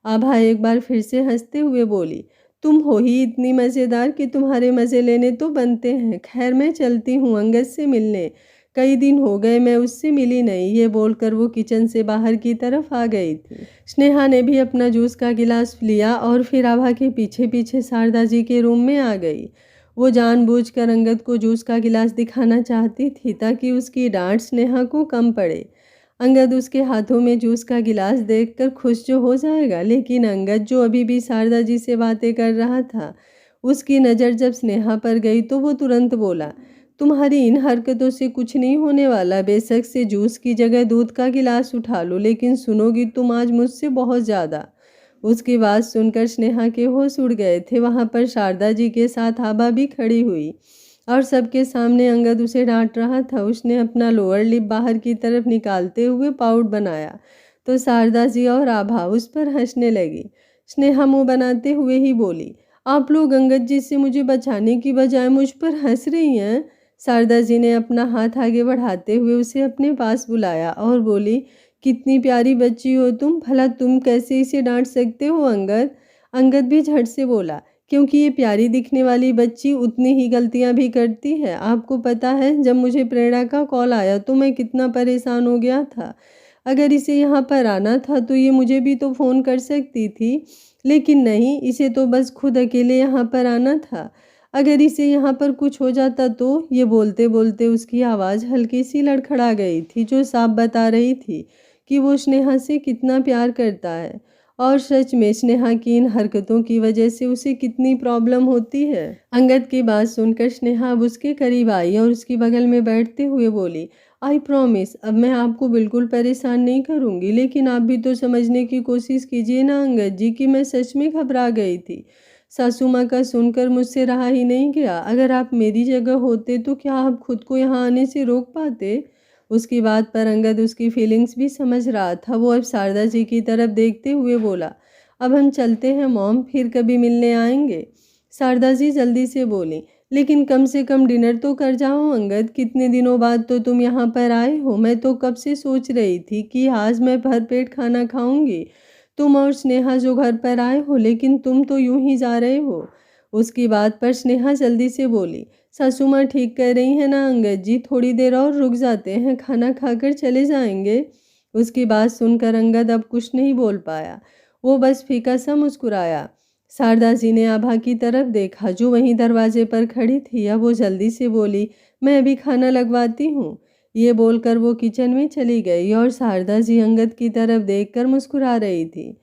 आभा एक बार फिर से हंसते हुए बोली, तुम हो ही इतनी मज़ेदार कि तुम्हारे मज़े लेने तो बनते हैं। खैर मैं चलती हूँ अंगद से मिलने, कई दिन हो गए मैं उससे मिली नहीं। ये बोलकर वो किचन से बाहर की तरफ आ गई थी। स्नेहा ने भी अपना जूस का गिलास लिया और फिर आभा के पीछे पीछे शारदा जी के रूम में आ गई। वो जानबूझकर अंगद को जूस का गिलास दिखाना चाहती थी ताकि उसकी डांट स्नेहा को कम पड़े। अंगद उसके हाथों में जूस का गिलास देखकर खुश जो हो जाएगा, लेकिन अंगद जो अभी भी शारदा जी से बातें कर रहा था, उसकी नज़र जब स्नेहा पर गई तो वो तुरंत बोला, तुम्हारी इन हरकतों से कुछ नहीं होने वाला, बेशक से जूस की जगह दूध का गिलास उठा लो, लेकिन सुनोगी तुम आज मुझसे बहुत ज़्यादा। उसकी बात सुनकर स्नेहा के होश उड़ गए थे। वहाँ पर शारदा जी के साथ आभा भी खड़ी हुई और सबके सामने अंगद उसे डांट रहा था। उसने अपना लोअर लिप बाहर की तरफ निकालते हुए पाउट बनाया तो शारदा जी और आभा उस पर हंसने लगी। स्नेहा मुंह बनाते हुए ही बोली, आप लोग अंगद जी से मुझे बचाने की बजाय मुझ पर हंस रही हैं। शारदा जी ने अपना हाथ आगे बढ़ाते हुए उसे अपने पास बुलाया और बोली, कितनी प्यारी बच्ची हो तुम, भला तुम कैसे इसे डांट सकते हो अंगद। अंगद भी झट से बोला, क्योंकि ये प्यारी दिखने वाली बच्ची उतनी ही गलतियां भी करती है। आपको पता है जब मुझे प्रेरणा का कॉल आया तो मैं कितना परेशान हो गया था। अगर इसे यहाँ पर आना था तो ये मुझे भी तो फ़ोन कर सकती थी, लेकिन नहीं, इसे तो बस खुद अकेले यहाँ पर आना था। अगर इसे यहाँ पर कुछ हो जाता तो। ये बोलते बोलते उसकी आवाज़ हल्की सी लड़खड़ा गई थी, जो साफ बता रही थी कि वो स्नेहा से कितना प्यार करता है और सच में स्नेहा की इन हरकतों की वजह से उसे कितनी प्रॉब्लम होती है। अंगद की बात सुनकर स्नेहा अब उसके करीब आई और उसकी बगल में बैठते हुए बोली, आई प्रॉमिस अब मैं आपको बिल्कुल परेशान नहीं करूंगी, लेकिन आप भी तो समझने की कोशिश कीजिए ना अंगद जी कि मैं सच में घबरा गई थी। सासू माँ का सुनकर मुझसे रहा ही नहीं गया। अगर आप मेरी जगह होते तो क्या आप खुद को यहाँ आने से रोक पाते। उसकी बात पर अंगद उसकी फीलिंग्स भी समझ रहा था। वो अब शारदा जी की तरफ देखते हुए बोला, अब हम चलते हैं मॉम, फिर कभी मिलने आएंगे। शारदा जी जल्दी से बोली, लेकिन कम से कम डिनर तो कर जाओ अंगद, कितने दिनों बाद तो तुम यहाँ पर आए हो। मैं तो कब से सोच रही थी कि आज मैं भरपेट खाना खाऊंगी। तुम और स्नेहा जो घर पर आए हो, लेकिन तुम तो यूं ही जा रहे हो। उसकी बात पर स्नेहा जल्दी से बोली, सासू माँ ठीक कह रही है ना अंगद जी, थोड़ी देर और रुक जाते हैं, खाना खाकर चले जाएंगे। उसकी बात सुनकर अंगद अब कुछ नहीं बोल पाया। वो बस फीका सा मुस्कुराया। शारदा जी ने आभा की तरफ देखा जो वहीं दरवाजे पर खड़ी थी। अब वो जल्दी से बोली, मैं अभी खाना लगवाती हूँ। ये बोलकर वो किचन में चली गई और शारदा जी अंगद की तरफ देखकर मुस्कुरा रही थी।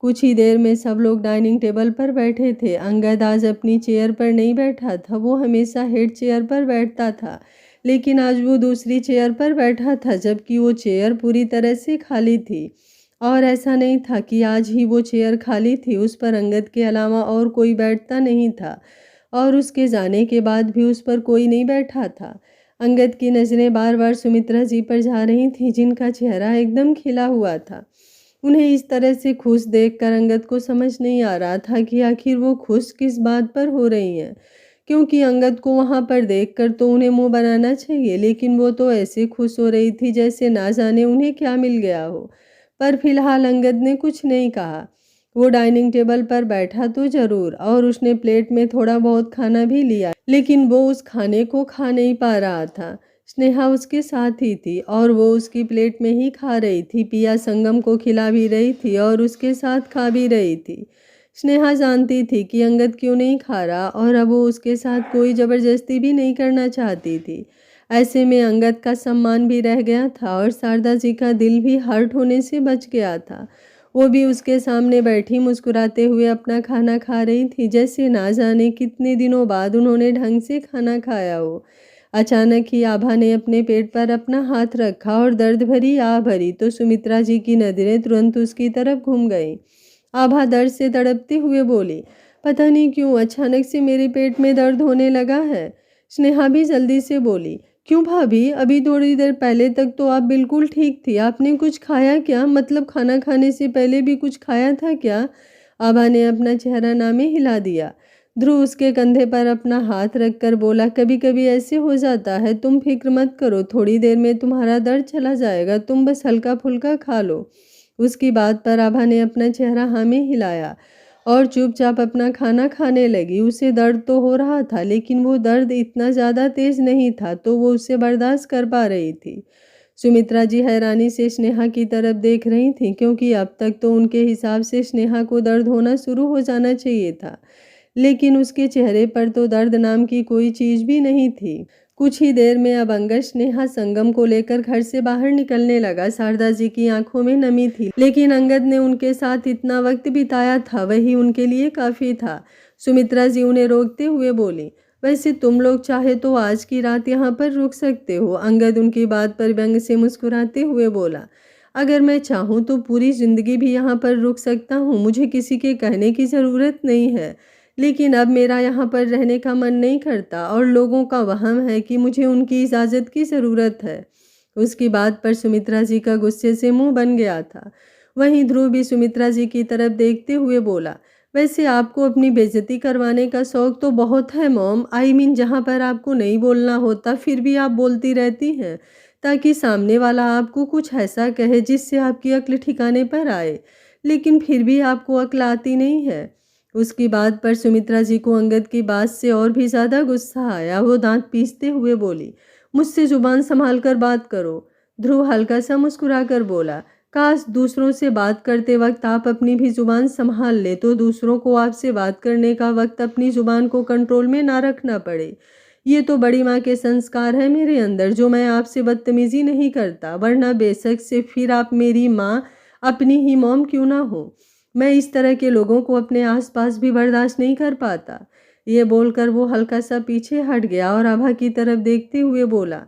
कुछ ही देर में सब लोग डाइनिंग टेबल पर बैठे थे। अंगद आज अपनी चेयर पर नहीं बैठा था, वो हमेशा हेड चेयर पर बैठता था, लेकिन आज वो दूसरी चेयर पर बैठा था, जबकि वो चेयर पूरी तरह से खाली थी। और ऐसा नहीं था कि आज ही वो चेयर खाली थी, उस पर अंगद के अलावा और कोई बैठता नहीं था, और उसके जाने के बाद भी उस पर कोई नहीं बैठा था। अंगद की नज़रें बार बार सुमित्रा जी पर जा रही थीं, जिनका चेहरा एकदम खिला हुआ था। उन्हें इस तरह से खुश देखकर अंगद को समझ नहीं आ रहा था कि आखिर वो खुश किस बात पर हो रही हैं, क्योंकि अंगद को वहाँ पर देखकर तो उन्हें मुंह बनाना चाहिए, लेकिन वो तो ऐसे खुश हो रही थी जैसे ना जाने उन्हें क्या मिल गया हो। पर फिलहाल अंगद ने कुछ नहीं कहा। वो डाइनिंग टेबल पर बैठा तो जरूर, और उसने प्लेट में थोड़ा बहुत खाना भी लिया, लेकिन वो उस खाने को खा नहीं पा रहा था। स्नेहा उसके साथ ही थी और वो उसकी प्लेट में ही खा रही थी। पिया संगम को खिला भी रही थी और उसके साथ खा भी रही थी। स्नेहा जानती थी कि अंगद क्यों नहीं खा रहा, और अब वो उसके साथ कोई ज़बरदस्ती भी नहीं करना चाहती थी। ऐसे में अंगद का सम्मान भी रह गया था और शारदा जी का दिल भी हर्ट होने से बच गया था। वो भी उसके सामने बैठी मुस्कुराते हुए अपना खाना खा रही थी, जैसे ना जाने कितने दिनों बाद उन्होंने ढंग से खाना खाया हो। अचानक ही आभा ने अपने पेट पर अपना हाथ रखा और दर्द भरी आह भरी तो सुमित्रा जी की नजरें तुरंत उसकी तरफ घूम गईं। आभा दर्द से तड़पते हुए बोली, पता नहीं क्यों अचानक से मेरे पेट में दर्द होने लगा है। स्नेहा भी जल्दी से बोली, क्यों भाभी, अभी थोड़ी देर पहले तक तो आप बिल्कुल ठीक थी, आपने कुछ खाया क्या? मतलब खाना खाने से पहले भी कुछ खाया था क्या? आभा ने अपना चेहरा नामे हिला दिया। ध्रुव उसके कंधे पर अपना हाथ रखकर बोला, कभी कभी ऐसे हो जाता है, तुम फिक्र मत करो, थोड़ी देर में तुम्हारा दर्द चला जाएगा, तुम बस हल्का फुल्का खा लो। उसकी बात पर आभा ने अपना चेहरा हाँ में हिलाया और चुपचाप अपना खाना खाने लगी। उसे दर्द तो हो रहा था, लेकिन वो दर्द इतना ज़्यादा तेज नहीं था, तो वो उसे बर्दाश्त कर पा रही थी। सुमित्रा जी हैरानी से स्नेहा की तरफ देख रही थीं, क्योंकि अब तक तो उनके हिसाब से स्नेहा को दर्द होना शुरू हो जाना चाहिए था, लेकिन उसके चेहरे पर तो दर्द नाम की कोई चीज़ भी नहीं थी। कुछ ही देर में अब अंगद स्नेहा संगम को लेकर घर से बाहर निकलने लगा। शारदा जी की आंखों में नमी थी, लेकिन अंगद ने उनके साथ इतना वक्त बिताया था, वही उनके लिए काफ़ी था। सुमित्रा जी उन्हें रोकते हुए बोली, वैसे तुम लोग चाहे तो आज की रात यहाँ पर रुक सकते हो। अंगद उनकी बात पर व्यंग से मुस्कुराते हुए बोला, अगर मैं चाहूँ तो पूरी ज़िंदगी भी यहाँ पर रुक सकता हूँ, मुझे किसी के कहने की ज़रूरत नहीं है, लेकिन अब मेरा यहाँ पर रहने का मन नहीं करता और लोगों का वहम है कि मुझे उनकी इजाज़त की ज़रूरत है। उसकी बात पर सुमित्रा जी का गुस्से से मुंह बन गया था। वहीं ध्रुव भी सुमित्रा जी की तरफ देखते हुए बोला, वैसे आपको अपनी बेइज्जती करवाने का शौक तो बहुत है मॉम। जहाँ पर आपको नहीं बोलना होता फिर भी आप बोलती रहती हैं, ताकि सामने वाला आपको कुछ ऐसा कहे जिससे आपकी अक्ल ठिकाने पर आए, लेकिन फिर भी आपको अक्ल आती नहीं है। उसकी बात पर सुमित्रा जी को अंगद की बात से और भी ज़्यादा गुस्सा आया। वो दांत पीसते हुए बोली, मुझसे जुबान संभाल कर बात करो। ध्रुव हल्का सा मुस्कुरा कर बोला, काश दूसरों से बात करते वक्त आप अपनी भी जुबान संभाल ले, तो दूसरों को आपसे बात करने का वक्त अपनी जुबान को कंट्रोल में ना रखना पड़े। ये तो बड़ी माँ के संस्कार है मेरे अंदर, जो मैं आपसे बदतमीजी नहीं करता, वरना बेशक से फिर आप मेरी माँ, अपनी ही मॉम क्यों ना हो। मैं इस तरह के लोगों को अपने आसपास भी बर्दाश्त नहीं कर पाता। ये बोलकर वो हल्का सा पीछे हट गया और आभा की तरफ देखते हुए बोला,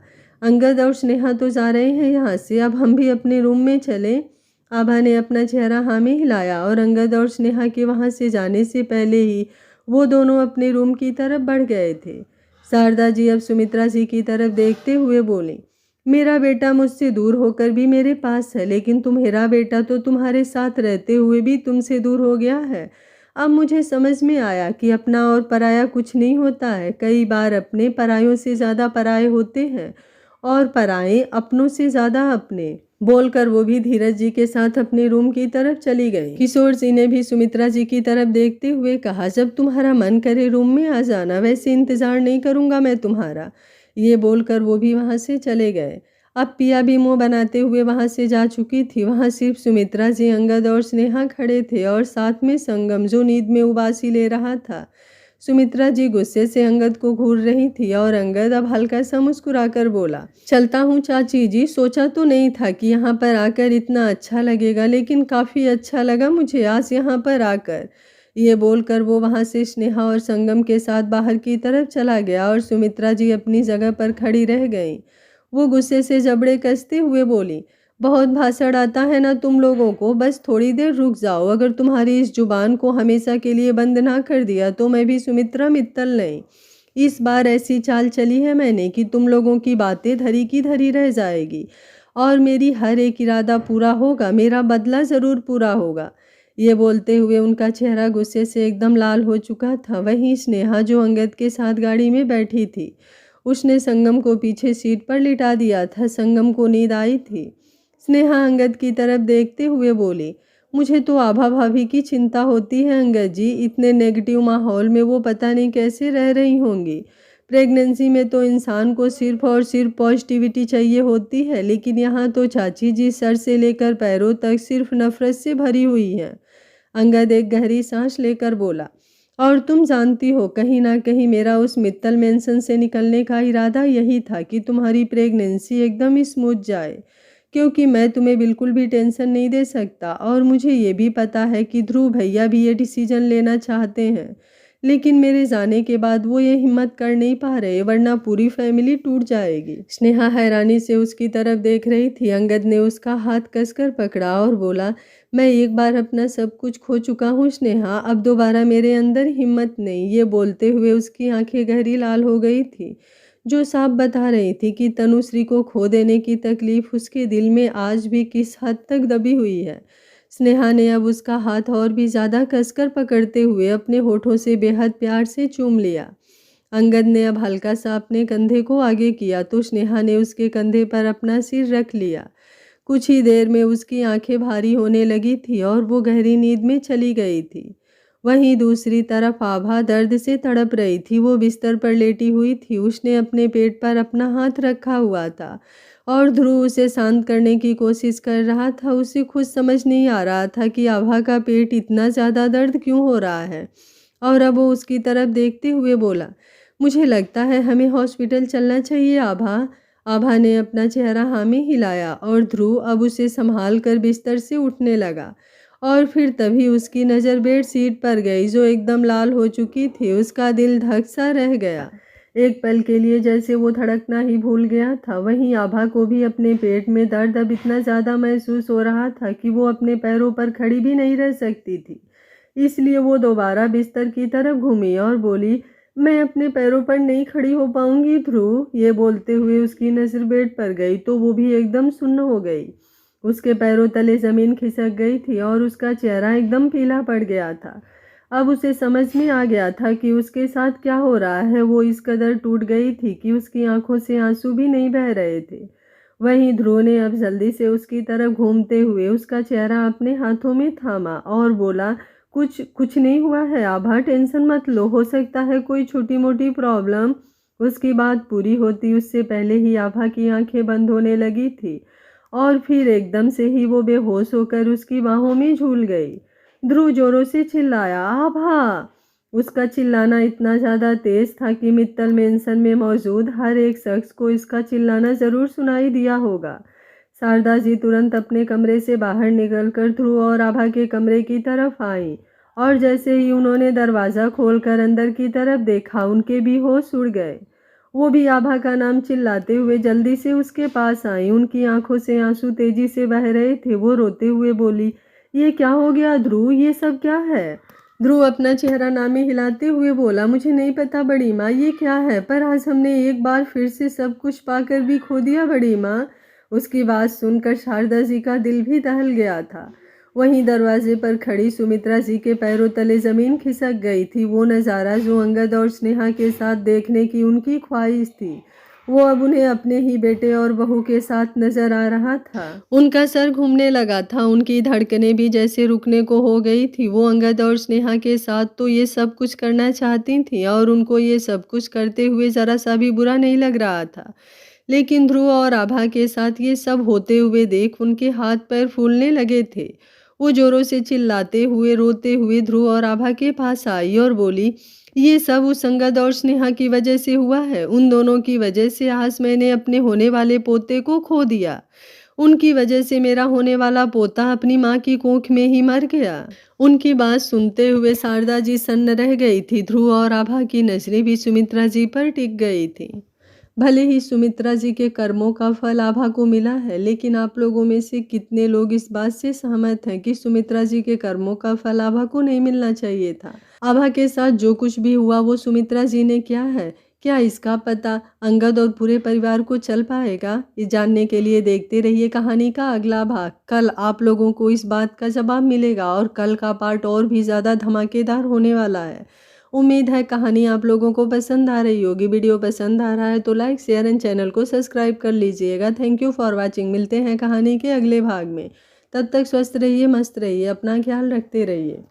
अंगद और स्नेहा तो जा रहे हैं यहाँ से, अब हम भी अपने रूम में चलें। आभा ने अपना चेहरा हाँ में हिलाया और अंगद और स्नेहा के वहाँ से जाने से पहले ही वो दोनों अपने रूम की तरफ बढ़ गए थे। शारदा जी अब सुमित्रा जी की तरफ देखते हुए बोली, मेरा बेटा मुझसे दूर होकर भी मेरे पास है, लेकिन तुम्हारा बेटा तो तुम्हारे साथ रहते हुए भी तुमसे दूर हो गया है। अब मुझे समझ में आया कि अपना और पराया कुछ नहीं होता है। कई बार अपने परायों से ज़्यादा पराये होते हैं और पराये अपनों से ज़्यादा अपने। बोलकर वो भी धीरज जी के साथ अपने रूम की तरफ चली गई। किशोर जी ने भी सुमित्रा जी की तरफ देखते हुए कहा, जब तुम्हारा मन करे रूम में आ जाना, वैसे इंतज़ार नहीं करूँगा मैं तुम्हारा। ये बोलकर वो भी वहाँ से चले गए। अब पिया भी मुँह बनाते हुए वहाँ से जा चुकी थी। वहाँ सिर्फ सुमित्रा जी, अंगद और स्नेहा खड़े थे और साथ में संगम, जो नींद में उबासी ले रहा था। सुमित्रा जी गुस्से से अंगद को घूर रही थी और अंगद अब हल्का सा मुस्कुराकर बोला, चलता हूँ चाची जी, सोचा तो नहीं था कि यहाँ पर आकर इतना अच्छा लगेगा, लेकिन काफ़ी अच्छा लगा मुझे आज यहाँ पर आकर। ये बोलकर वो वहाँ से स्नेहा और संगम के साथ बाहर की तरफ चला गया और सुमित्रा जी अपनी जगह पर खड़ी रह गईं। वो गुस्से से जबड़े कसते हुए बोली, बहुत भाषण आता है ना तुम लोगों को, बस थोड़ी देर रुक जाओ। अगर तुम्हारी इस जुबान को हमेशा के लिए बंद ना कर दिया तो मैं भी सुमित्रा मित्तल नहीं। इस बार ऐसी चाल चली है मैंने कि तुम लोगों की बातें धरी की धरी रह जाएगी और मेरी हर एक इरादा पूरा होगा, मेरा बदला ज़रूर पूरा होगा। ये बोलते हुए उनका चेहरा गुस्से से एकदम लाल हो चुका था। वहीं स्नेहा, जो अंगद के साथ गाड़ी में बैठी थी, उसने संगम को पीछे सीट पर लिटा दिया था। संगम को नींद आई थी। स्नेहा अंगद की तरफ देखते हुए बोली, मुझे तो आभा भाभी की चिंता होती है अंगद जी, इतने नेगेटिव माहौल में वो पता नहीं कैसे रह रही होंगी। प्रेगनेंसी में तो इंसान को सिर्फ और सिर्फ पॉजिटिविटी चाहिए होती है, लेकिन यहाँ तो चाची जी सर से लेकर पैरों तक सिर्फ नफरत से भरी हुई हैं। अंगद एक गहरी सांस लेकर बोला, और तुम जानती हो, कहीं ना कहीं मेरा उस मित्तल मेंशन से निकलने का इरादा यही था कि तुम्हारी प्रेगनेंसी एकदम स्मूथ जाए, क्योंकि मैं तुम्हें बिल्कुल भी टेंशन नहीं दे सकता। और मुझे ये भी पता है कि ध्रुव भैया भी ये डिसीजन लेना चाहते हैं, लेकिन मेरे जाने के बाद वो ये हिम्मत कर नहीं पा रहे, वरना पूरी फैमिली टूट जाएगी। स्नेहा हैरानी से उसकी तरफ देख रही थी। अंगद ने उसका हाथ कसकर पकड़ा और बोला, मैं एक बार अपना सब कुछ खो चुका हूँ स्नेहा, अब दोबारा मेरे अंदर हिम्मत नहीं। ये बोलते हुए उसकी आंखें गहरी लाल हो गई थी, जो साफ बता रही थी कि तनुश्री को खो देने की तकलीफ उसके दिल में आज भी किस हद तक दबी हुई है। स्नेहा ने अब उसका हाथ और भी ज़्यादा कसकर पकड़ते हुए अपने होठों से बेहद प्यार से चूम लिया। अंगद ने अब हल्का सा अपने कंधे को आगे किया तो स्नेहा ने उसके कंधे पर अपना सिर रख लिया। कुछ ही देर में उसकी आंखें भारी होने लगी थी और वो गहरी नींद में चली गई थी। वहीं दूसरी तरफ आभा दर्द से तड़प रही थी। वो बिस्तर पर लेटी हुई थी। उसने अपने पेट पर अपना हाथ रखा हुआ था और ध्रुव उसे शांत करने की कोशिश कर रहा था। उसे खुद समझ नहीं आ रहा था कि आभा का पेट इतना ज़्यादा दर्द क्यों हो रहा है। और अब वो उसकी तरफ देखते हुए बोला, मुझे लगता है हमें हॉस्पिटल चलना चाहिए आभा। आभा ने अपना चेहरा हाँ में हिलाया और ध्रुव अब उसे संभाल कर बिस्तर से उठने लगा। और फिर तभी उसकी नज़र बेड शीट पर गई, जो एकदम लाल हो चुकी थी। उसका दिल धक सा रह गया। एक पल के लिए जैसे वो धड़कना ही भूल गया था। वहीं आभा को भी अपने पेट में दर्द अब इतना ज़्यादा महसूस हो रहा था कि वो अपने पैरों पर खड़ी भी नहीं रह सकती थी। इसलिए वो दोबारा बिस्तर की तरफ घूमी और बोली, मैं अपने पैरों पर नहीं खड़ी हो पाऊंगी ध्रुव। ये बोलते हुए उसकी नज़र बेड पर गई तो वो भी एकदम सुन्न हो गई। उसके पैरों तले ज़मीन खिसक गई थी और उसका चेहरा एकदम पीला पड़ गया था। अब उसे समझ में आ गया था कि उसके साथ क्या हो रहा है। वो इस कदर टूट गई थी कि उसकी आंखों से आंसू भी नहीं बह रहे थे। वहीं ध्रुव ने अब जल्दी से उसकी तरफ घूमते हुए उसका चेहरा अपने हाथों में थामा और बोला, कुछ नहीं हुआ है आभा, टेंशन मत लो, हो सकता है कोई छोटी मोटी प्रॉब्लम। उसकी बात पूरी होती उससे पहले ही आभा की आंखें बंद होने लगी थी और फिर एकदम से ही वो बेहोश होकर उसकी बाहों में झूल गई। ध्रुव जोरों से चिल्लाया, आभा। उसका चिल्लाना इतना ज़्यादा तेज था कि मित्तल मेंशन में मौजूद हर एक शख्स को इसका चिल्लाना ज़रूर सुनाई दिया होगा। शारदा जी तुरंत अपने कमरे से बाहर निकलकर ध्रुव और आभा के कमरे की तरफ आई और जैसे ही उन्होंने दरवाज़ा खोलकर अंदर की तरफ देखा, उनके भी होश उड़ गए। वो भी आभा का नाम चिल्लाते हुए जल्दी से उसके पास आई। उनकी आंखों से आंसू तेजी से बह रहे थे। वो रोते हुए बोली, ये क्या हो गया ध्रुव, ये सब क्या है? ध्रुव अपना चेहरा नामे हिलाते हुए बोला, मुझे नहीं पता बड़ी माँ ये क्या है, पर आज हमने एक बार फिर से सब कुछ पाकर भी खो दिया बड़ी माँ। उसकी बात सुनकर शारदा जी का दिल भी दहल गया था। वहीं दरवाजे पर खड़ी सुमित्रा जी के पैरों तले जमीन खिसक गई थी। वो नज़ारा जो अंगद और स्नेहा के साथ देखने की उनकी ख्वाहिश थी, वो अब उन्हें अपने ही बेटे और बहू के साथ नजर आ रहा था। उनका सर घूमने लगा था, उनकी धड़कनें भी जैसे रुकने को हो गई थी। वो अंगद और स्नेहा के साथ तो ये सब कुछ करना चाहती थी और उनको ये सब कुछ करते हुए जरा सा भी बुरा नहीं लग रहा था, लेकिन ध्रुव और आभा के साथ ये सब होते हुए देख उनके हाथ पैर फूलने लगे थे। वो जोरों से चिल्लाते हुए रोते हुए ध्रुव और आभा के पास आई और बोली, ये सब उस अंगद और स्नेहा की वजह से हुआ है। उन दोनों की वजह से आज मैंने अपने होने वाले पोते को खो दिया। उनकी वजह से मेरा होने वाला पोता अपनी माँ की कोख में ही मर गया। उनकी बात सुनते हुए शारदा जी सन्न रह गई थी। ध्रुव और आभा की नजरें भी सुमित्रा जी पर टिक गई थी। भले ही सुमित्रा जी के कर्मों का फल आभा को मिला है, लेकिन आप लोगों में से कितने लोग इस बात से सहमत हैं कि सुमित्रा जी के कर्मों का फल आभा को नहीं मिलना चाहिए था। आभा के साथ जो कुछ भी हुआ वो सुमित्रा जी ने किया है, क्या इसका पता अंगद और पूरे परिवार को चल पाएगा? ये जानने के लिए देखते रहिए कहानी का अगला भाग। कल आप लोगों को इस बात का जवाब मिलेगा और कल का पार्ट और भी ज़्यादा धमाकेदार होने वाला है। उम्मीद है कहानी आप लोगों को पसंद आ रही होगी। वीडियो पसंद आ रहा है तो लाइक शेयर एंड चैनल को सब्सक्राइब कर लीजिएगा। Thank you for watching. मिलते हैं कहानी के अगले भाग में। तब तक स्वस्थ रहिए, मस्त रहिए, अपना ख्याल रखते रहिए।